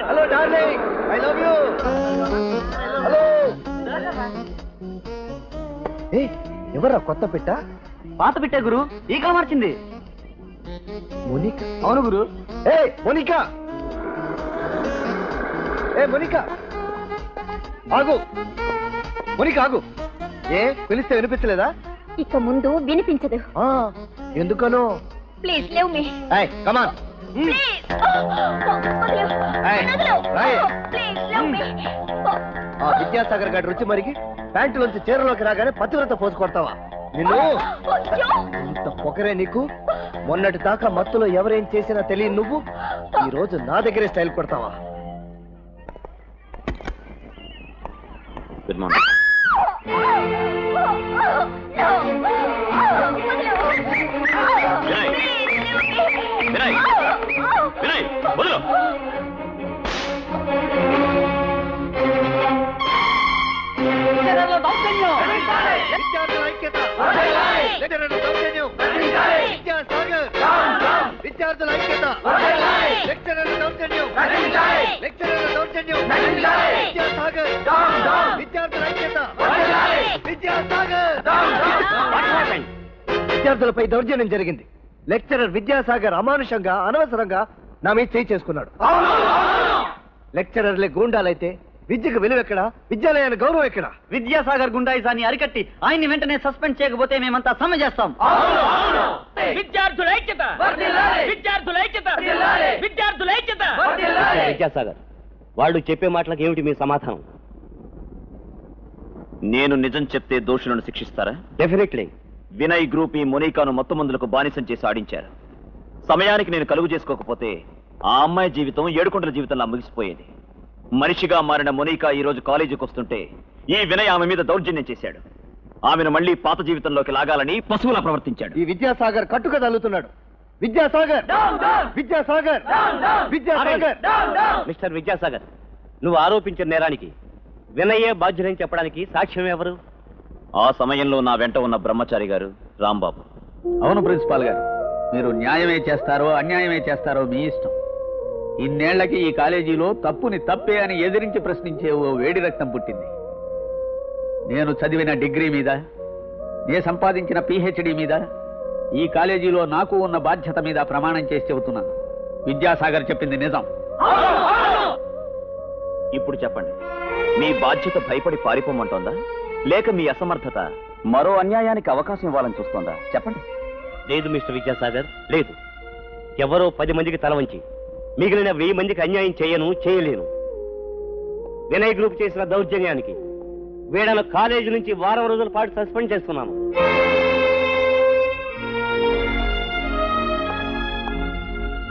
Hello darling, I love you. Hello. ఎవరా కొత్త పెట్ట? పాత పెట్టే గురు, ఈగ మార్చింది. మోనికా? అవును గురు. మోనికా, మోనికా ఆగు. మోనికా ఆగు. పిలిస్తే వినిపించలేదా? ఇక ముందు వినిపించదు. ఎందుకనో? Please live me. Come on. Vidyasagar గారి రుచి మరిగి ప్యాంటులోంచి చీరలోకి రాగానే పతివ్రత పోసు కొడతావా? నిన్ను ఇంత పొగరే నీకు? మొన్నటి దాకా మత్తులో ఎవరేం చేసినా తెలియని నువ్వు ఈ రోజు నా దగ్గరే స్టైల్ కొడతావా? Good morning. వినయ్, వినయ్, వదలు. విద్యార్థుల ఐక్యత. లెక్చరర్ల దౌర్జన్యం. విద్యాసాగర్. విద్యార్థుల ఐక్యత. విద్యాసాగర్. విద్యార్థులపై దౌర్జన్యం జరిగింది. లెక్చరర్ విద్యాసాగర్ అమానుషంగా అనవసరంగా నా మీద చేయి చేసుకున్నాడు. లెక్చరర్లే గూండాలైతే విద్యకు విలువెక్కడా? విద్యాలయానికి గౌరవం ఎక్కడా? విద్యాసాగర్ గుండాయిజాన్ని అరికట్టి ఆయన్ని వెంటనే సస్పెండ్ చేయకపోతే మేమంతా సమ్మె చేస్తాం. విద్యాసాగర్, వాళ్ళు చెప్పే మాటలకు ఏమిటి మీ సమాధానం? నేను నిజం చెప్తే దోషులను శిక్షిస్తారా? డెఫినెట్లీ. వినయ్ గ్రూప్ ఈ మోనికాను మొత్తం మందులకు బానిసం చేసి ఆడించారు. సమయానికి నేను కలుగు చేసుకోకపోతే ఆ అమ్మాయి జీవితం ఏడుకొండల జీవితంలా ముగిసిపోయేది. మనిషిగా మారిన మోనికా ఈ రోజు కాలేజీకి వస్తుంటే ఈ వినయ్ ఆమె మీద దౌర్జన్యం చేశాడు. ఆమెను మళ్లీ పాత జీవితంలోకి లాగాలని పశువులా ప్రవర్తించాడు. ఈ విద్యాసాగర్ కట్టుక తల్లుతున్నాడు. విద్యాసాగర్, విద్యాసాగర్, విద్యాసాగర్. మిస్టర్ విద్యాసాగర్, నువ్వు ఆరోపించిన నేరానికి వినయే బాధ్యులని చెప్పడానికి సాక్ష్యం ఎవరు? ఆ సమయంలో నా వెంట ఉన్న బ్రహ్మచారి గారు రాంబాబు. అవును ప్రిన్సిపాల్ గారు, మీరు న్యాయమే చేస్తారో అన్యాయమే చేస్తారో మీ ఇష్టం. ఇన్నేళ్లకి ఈ కాలేజీలో తప్పుని తప్పే అని ఎదిరించి ప్రశ్నించే ఓ వేడి రక్తం పుట్టింది. నేను చదివిన డిగ్రీ మీద, నేను సంపాదించిన పిహెచ్డి మీద, ఈ కాలేజీలో నాకు ఉన్న బాధ్యత మీద ప్రమాణం చేసి చెబుతున్నాను. విద్యాసాగర్ చెప్పింది నిజం. ఇప్పుడు చెప్పండి, మీ బాధ్యత భయపడి పారిపోమంటోందా, లేక మీ అసమర్థత మరో అన్యాయానికి అవకాశం ఇవ్వాలని చూస్తోందా? చెప్పండి. లేదు మిస్టర్ విద్యాసాగర్, లేదు. ఎవరో 10 మందికి తల వంచి మిగిలిన 1000 మందికి అన్యాయం చేయలేను. వినయ్ గ్రూప్ చేసిన దౌర్జన్యానికి వీడను కాలేజీ నుంచి వారం రోజుల పాటు సస్పెండ్ చేస్తున్నాను.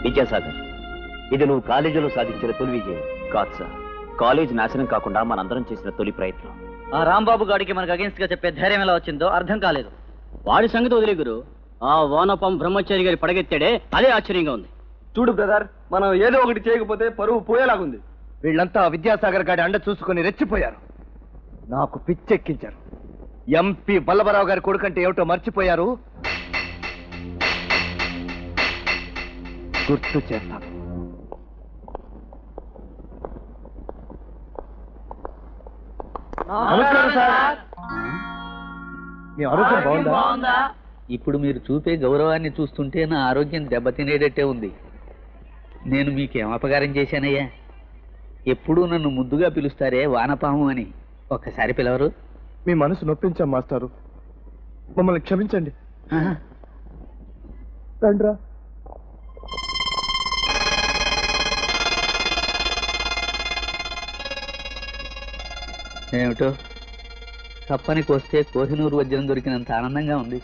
విద్యాసాగర్, ఇది నువ్వు కాలేజీలో సాధించిన తొలి విజయం కాదు సార్. కాలేజీ నాశనం కాకుండా మనందరం చేసిన తొలి ప్రయత్నం. ఆ రాంబాబు గారికి మనకు అగేన్స్ట్ గా చెప్పే ధైర్యం ఎలా వచ్చిందో అర్థం కాలేదు. వాడి సంగతి వదిలే గురు, ఆ వానపం బ్రహ్మచారి గారి పడగెత్తాడే అదే ఆశ్చర్యంగా ఉంది. చూడు బ్రదర్, మనం ఏదో ఒకటి చేయకపోతే పరువు పోయేలాగుంది. వీళ్ళంతా విద్యాసాగర్ గారి అండ చూసుకుని రెచ్చిపోయారు. నాకు పిచ్చెక్కించారు. ఎంపీ వల్లభరావు గారి కొడుకంటే ఏమిటో మర్చిపోయారు. గుర్తు చేస్తాను. నమస్కారం సార్. మీ ఆరోగ్యం బాగుందా? ఇప్పుడు మీరు చూపే గౌరవాన్ని చూస్తుంటే నా ఆరోగ్యం దెబ్బతినేటట్టే ఉంది. నేను మీకేం అపకారం చేశానయ్యా? ఎప్పుడూ నన్ను ముద్దుగా పిలుస్తారే వానపాము అని, ఒక్కసారి పిలవరు? మీ మనసు నొప్పించాం మాస్టారు, మమ్మల్ని క్షమించండి. రండ్రా. ఏమిటో కప్పని కోస్తే కోహినూరు వజ్రం దొరికినంత ఆనందంగా ఉంది.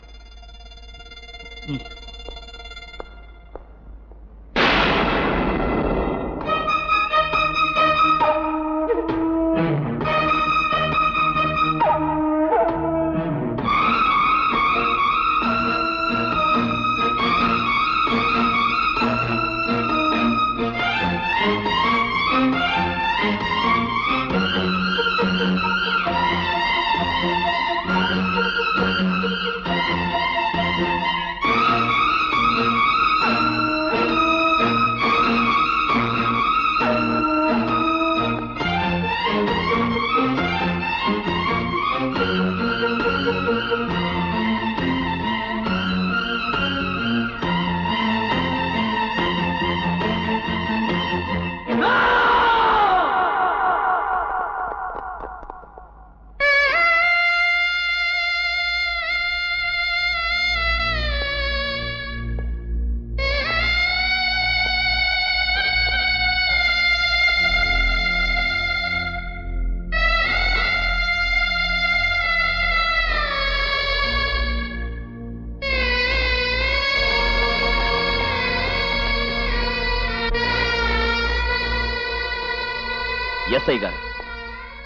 ఎస్ఐ గారు,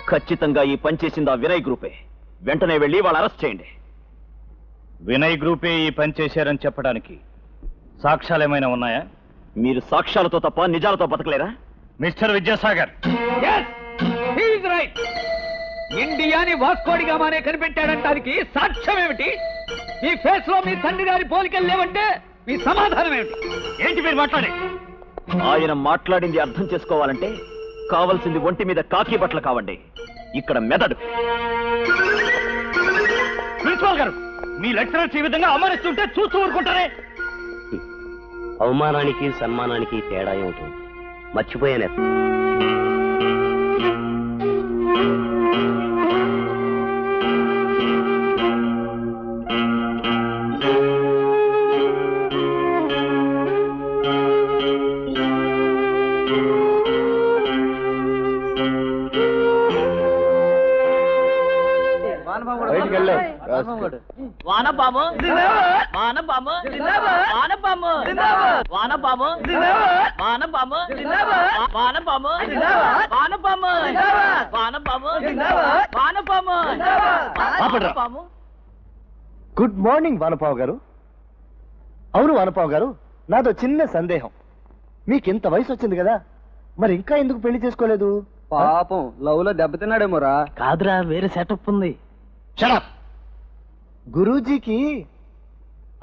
ఖచ్చితంగా ఈ పని చేసింది ఆ వినయ్ గ్రూపే. వెంటనే వెళ్ళి వాళ్ళు అరెస్ట్ చేయండి. వినయ్ గ్రూపే ఈ పని చేశారని చెప్పడానికి సాక్ష్యాలు ఏమైనా ఉన్నాయా? మీరు సాక్ష్యాలతో తప్ప నిజాలతో బతకలేరా? మిస్టర్ విద్యాసాగర్, ఇండియాని వాస్కోడిగామానే కనిపెట్టాడంటానికి సాక్ష్యం ఏమిటి? మీ ఫేస్ లో మీ తండ్రి గారి పోలికలు లేవంటే మీ సమాధానం ఏమిటి? ఏంటి మీరు మాట్లాడే? ఆయన మాట్లాడింది అర్థం చేసుకోవాలంటే కావలసింది ఒంటి మీద కాకి బట్టలు కావండి, ఇక్కడ మెదడు. ప్రిన్సిపాల్ గారు, మీ లెక్చరర్స్ ఈ విధంగా అవమానిస్తుంటే చూస్తూ ఊరుకుంటారే? అవమానానికి సన్మానానికి తేడా ఏమిటి? మర్చిపోయాను. బయటికి వెళ్ళు. వానపాము వానపాము వానపాము వానపాము వానపాము వానపాము వానపాము వానపాము వానపాము వానపాము. గుడ్ మార్నింగ్ వానపావు గారు. అవును వానపావు గారు, నాదో చిన్న సందేహం. మీకు ఇంత వయసు వచ్చింది కదా, మరి ఇంకా ఎందుకు పెళ్లి చేసుకోలేదు? పాపం లవ్ లో దెబ్బతిన్నాడేమోరా. కాదురా, వేరే సెటప్ ఉంది. షడప్. గురూజీకి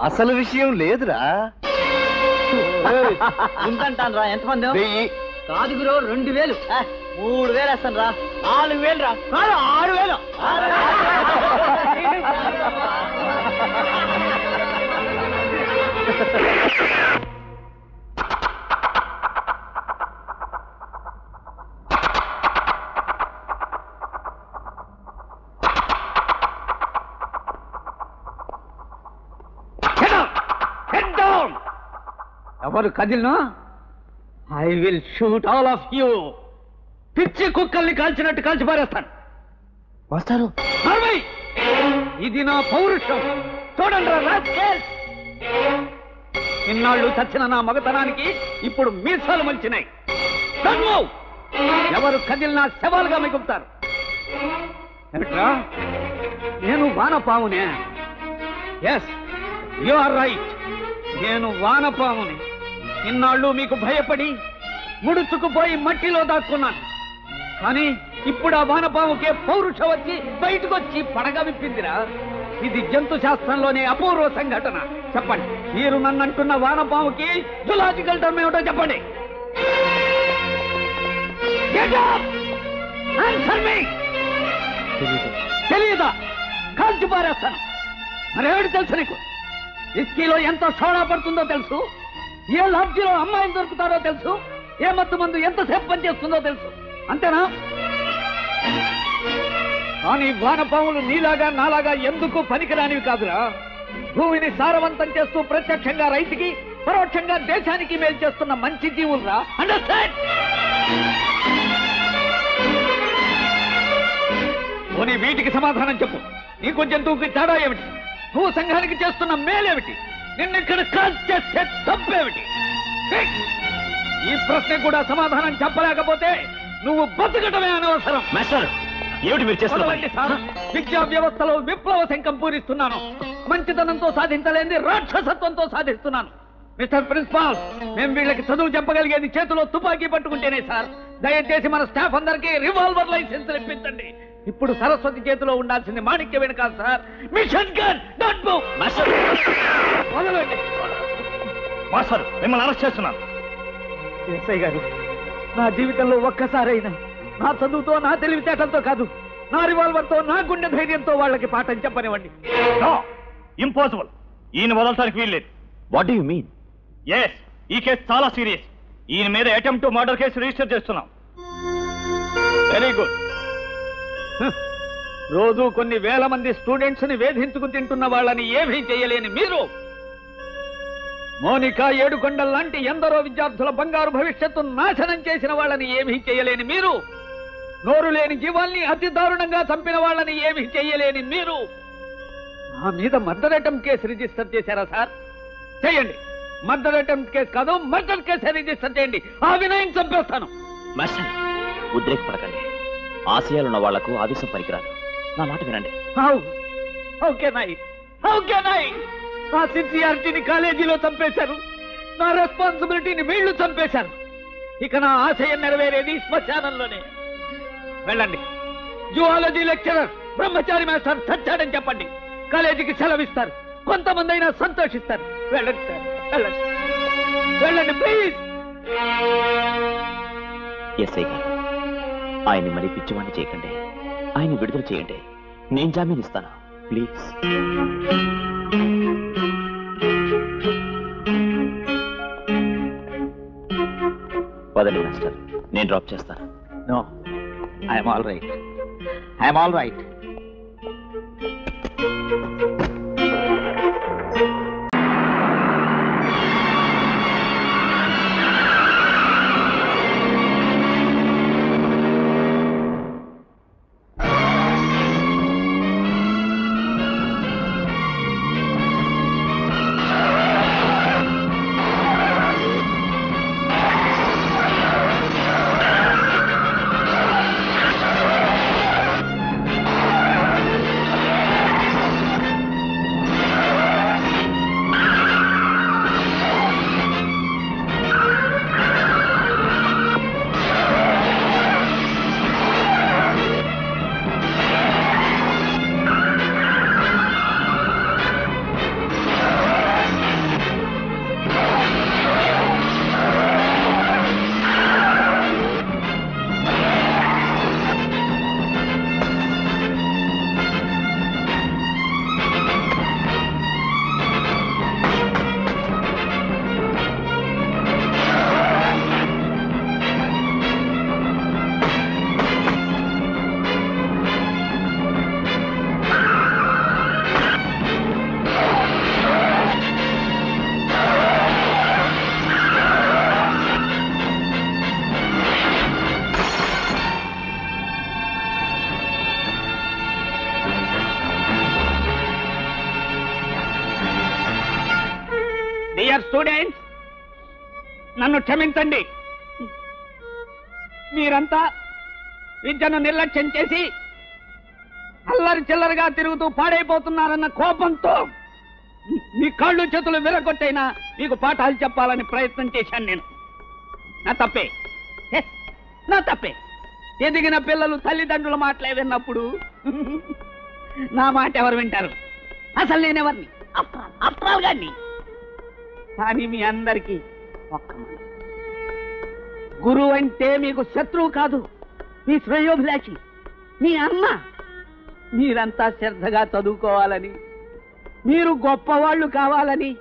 అసలు విషయం లేదురా. ఉందంటాను రా. ఎంతమంది? 1000. కాదు గురు, 2000. 3000 వేస్తాను రా. 4000 రా. కాదు 6000. ఎవరు కదిలినా I will shoot all of you. పిచ్చి కుక్కల్ని కాల్చినట్టు కాల్చి పారేస్తాను. మాస్టారు, ఇది నా పౌరుషం. చూడండి రా. ఇన్నాళ్ళు చచ్చిన నా మగతనానికి ఇప్పుడు మీసాలు మలిచినాయి. ఎవరు కదిలినా శవాలుగా మిగులుతారు. ఏమిట్రా, నేను వానపామునే? Yes, you are right. నేను వానపాముని. ఇన్నాళ్ళు మీకు భయపడి ముడుచుకుపోయి మట్టిలో దాక్కున్నాను. కానీ ఇప్పుడు ఆ వానపాముకే పౌరుషం వచ్చి బయటకు వచ్చి పడగ విప్పిందిరా. ఇది జంతు శాస్త్రంలోనే అపూర్వ సంఘటన. చెప్పండి, మీరు నన్ను అంటున్న వానపాముకి జులాజికల్ టర్మ్ ఏమిటో చెప్పండి. తెలియదా? కాల్చి పారేస్తాను. మరేమిటి తెలుసు నీకు? విస్కీలో ఎంత సోడా పడుతుందో తెలుసు, ఏ లాడ్జీలో అమ్మాయిలు దొరుకుతారో తెలుసు, ఏ మత్తు మందు ఎంతసేపు పనిచేస్తుందో తెలుసు. అంతేనా? కానీ వానపాములు నీలాగా నాలాగా ఎందుకు పనికిరానివి కాదురా. భూమిని సారవంతం చేస్తూ ప్రత్యక్షంగా రైతుకి, పరోక్షంగా దేశానికి మేలు చేస్తున్న మంచి జీవులురా. అండర్స్టాండ్? పోనీ వీటికి సమాధానం చెప్పు. నీకు జంతువుకి తేడా ఏమిటి? నువ్వు సంఘానికి చేస్తున్న మేలేమిటి? నిన్నిక్కడ కాల్ చేస్తే తప్పేమిటి? ఈ ప్రశ్న కూడా సమాధానం చెప్పలేకపోతే నువ్వు బతకటమే అనవసరం. మాస్టర్, ఏమిటి మీరు చేస్తున్నారు? సార్, విద్యా వ్యవస్థలో విప్లవ శంఖం పూరిస్తున్నాను. మంచితనంతో సాధించలేని రాక్షసత్వంతో సాధిస్తున్నాను. మిస్టర్ ప్రిన్సిపాల్, మేము వీళ్ళకి చదువు చెప్పగలిగేది చేతిలో తుపాకీ పట్టుకుంటేనే సార్. దయచేసి మన స్టాఫ్ అందరికీ రివాల్వర్ లైసెన్స్ ఇప్పించండి. ఇప్పుడు సరస్వతి చేతిలో ఉండాల్సింది మాణిక్యమైన కాదు sir, machine gun. Don't move. Master, వదలండి. మాస్టర్, మిమ్మల్ని అరెస్ట్ చేస్తున్నాను. ఎస్ఐ గారు, నా జీవితంలో ఒక్కసారైనా నా చదువుతో, నా తెలివితేటలతో కాదు, నా రివాల్వర్తో, నా గుండె ధైర్యంతో వాళ్ళకి పాఠం చెప్పనివ్వండి. No, impossible. ఈయన వదలటానికి వీల్లేదు. What do you mean? Yes, ఈ కేసు చాలా సీరియస్. ఈయన మీద attempt to murder case register చేస్తున్నాం. Very good. రోజు కొన్ని వేల మంది స్టూడెంట్స్ ని వేధించుకు తింటున్న వాళ్ళని ఏమీ చేయలేని మీరు, మోనికా, ఏడుకొండల లాంటి ఎందరో విద్యార్థుల బంగారు భవిష్యత్తు నాశనం చేసిన వాళ్ళని ఏమీ చేయలేని మీరు, నోరు లేని జీవాల్ని అతి దారుణంగా చంపిన వాళ్ళని ఏమీ చేయలేని మీరు నా మీద మర్డర్ అటెంప్ట్ కేసు రిజిస్టర్ చేశారా సార్? చేయండి. మర్డర్ అటెంప్ట్ కేసు కాదు, మర్డర్ కేసు రిజిస్టర్ చేయండి. ఆ వినయం చంపేస్తాను. మాస్టర్, ఉద్రేకపడకండి. ఆశయాలున్న వాళ్లకు ఆవేశం పనికిరాదు. నా మాట వినండి. నా సిన్సియారిటీని కాలేజీలో చంపేశారు, నా రెస్పాన్సిబిలిటీని వీళ్ళు చంపేశారు. ఇక నా ఆశయం నెరవేరేది శ్మశానంలోనే. వెళ్ళండి. జువాలజీ లెక్చరర్ బ్రహ్మచారి మాస్టర్ చచ్చాడని చెప్పండి. కాలేజీకి సెలవిస్తారు. కొంతమంది అయినా సంతోషిస్తారు. వెళ్ళండి సార్, వెళ్ళండి, వెళ్ళండి ప్లీజ్. ఎస్ఐ గారు, ఆయన్ని మరీ పిచ్చివాణ్ణి చేయకండి. ఆయన విడుదల చేయండి. నేను జామీన్ ఇస్తాను. ప్లీజ్. వదండి మాస్టర్, నేను డ్రాప్ చేస్తాను. No, I'm all right, I'm all right. Dear students, నన్ను క్షమించండి. మీరంతా విద్యను నిర్లక్ష్యం చేసి అల్లరి చిల్లరగా తిరుగుతూ పాడైపోతున్నారన్న కోపంతో మీ కాళ్ళు చేతులు విరగొట్టైనా మీకు పాఠాలు చెప్పాలని ప్రయత్నం చేశాను నేను. నా తప్పే, నా తప్పే. ఎదిగిన పిల్లలు తల్లిదండ్రుల మాటలే విన్నప్పుడు నా మాట ఎవరు వింటారు? అసలు నేనెవరిని? ఆఫ్టర్ ఆల్ గాని. కానీ మీ అందరికీ ఒక్క మాట, గురువు అంటే మీకు శత్రువు కాదు, మీ శ్రేయోభిలాషి, మీ అన్న. మీరంతా శ్రద్ధగా చదువుకోవాలని, మీరు గొప్పవాళ్ళు కావాలని,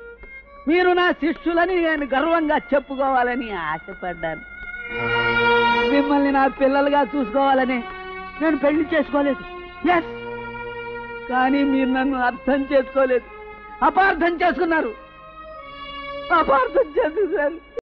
మీరు నా శిష్యులని నేను గర్వంగా చెప్పుకోవాలని ఆశపడ్డాను. మిమ్మల్ని నా పిల్లలుగా చూసుకోవాలని నేను పెళ్లి చేసుకోలేదు. ఎస్, కానీ మీరు నన్ను అర్థం చేసుకోలేదు, అపార్థం చేసుకున్నారు, అపార్థం చేసుకున్నారు.